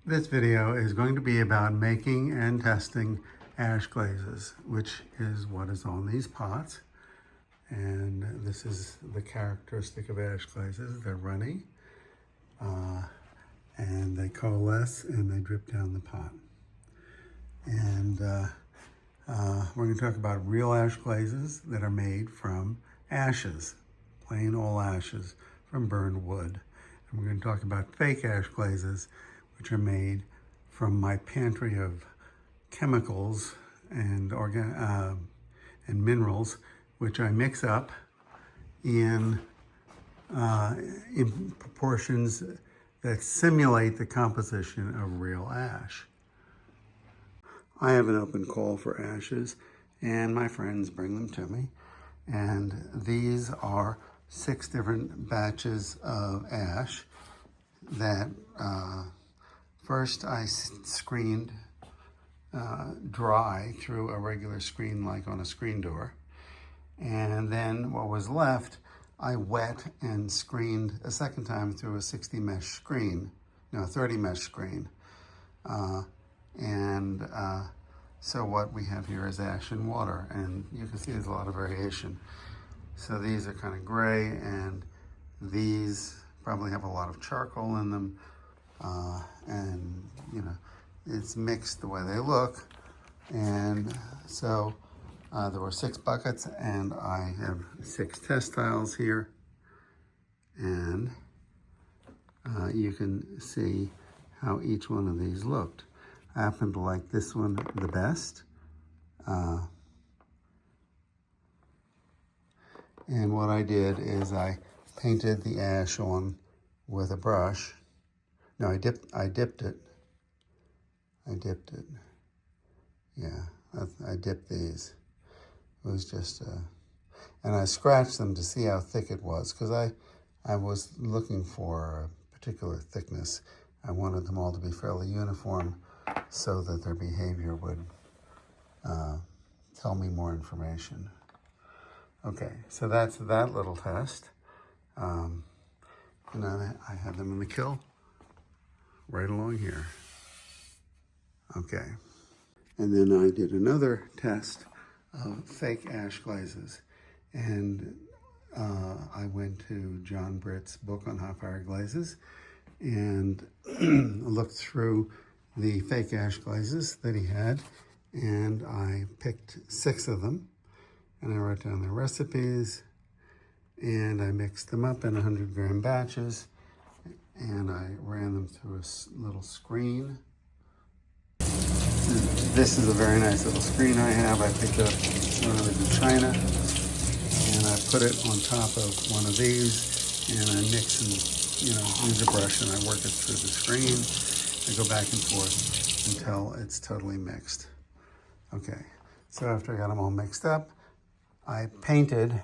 This video is going to be about making and testing ash glazes, which is what is on these pots. And this is the characteristic of ash glazes. They're runny, and they coalesce and they drip down the pot. And we're going to talk about real ash glazes that are made from ashes, plain old ashes from burned wood. And we're going to talk about fake ash glazes, which are made from my pantry of chemicals and minerals, which I mix up in proportions that simulate the composition of real ash. I have an open call for ashes, and my friends bring them to me. And these are 6 different batches of ash that first I screened dry through a regular screen, like on a screen door. And then what was left, I wet and screened a second time through a 30 mesh screen. So what we have here is ash and water, and you can see there's a lot of variation. So these are kind of gray, and these probably have a lot of charcoal in them. And you know, it's mixed the way they look. And so there were 6 buckets, and I have 6 test tiles here. And you can see how each one of these looked. I happen to like this one the best. And what I did is I painted the ash on with a brush. No, I dipped it. Yeah, I dipped these. It was just, and I scratched them to see how thick it was, because I was looking for a particular thickness. I wanted them all to be fairly uniform so that their behavior would tell me more information. Okay, so that's that little test. And then I had them in the kiln right along here. Okay, and then I did another test of fake ash glazes, and I went to John Britt's book on hot fire glazes and looked through the fake ash glazes that he had, and I picked 6 of them, and I wrote down their recipes, and I mixed them up in 100-gram batches, and I ran them through a little screen. This is a very nice little screen I have. I picked up one of it in China, and I put it on top of one of these, and I mix and, use a brush, and I work it through the screen. I go back and forth until it's totally mixed. Okay, so after I got them all mixed up, I painted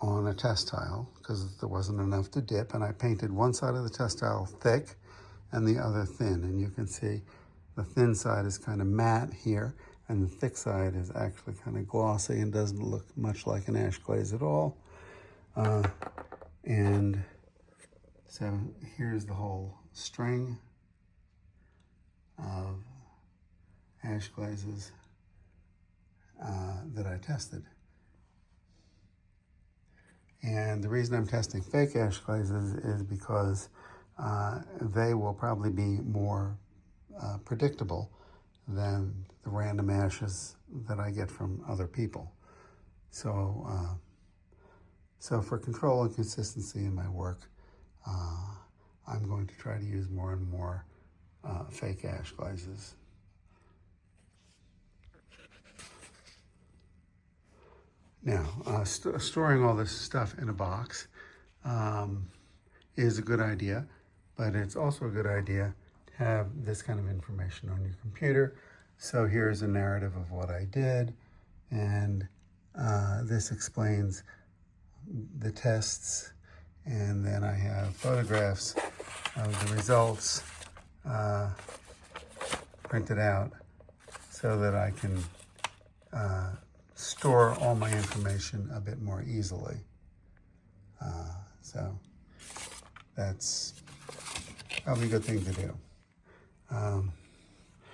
on a test tile because there wasn't enough to dip, and I painted one side of the test tile thick and the other thin, and you can see the thin side is kind of matte here, and the thick side is actually kind of glossy and doesn't look much like an ash glaze at all. And so here's the whole string of ash glazes that I tested. And the reason I'm testing fake ash glazes is because they will probably be more predictable than the random ashes that I get from other people. So, so for control and consistency in my work, I'm going to try to use more and more fake ash glazes. Now, storing all this stuff in a box is a good idea, but it's also a good idea to have this kind of information on your computer. So here's a narrative of what I did, and this explains the tests, and then I have photographs of the results printed out so that I can store all my information a bit more easily. So that's probably a good thing to do.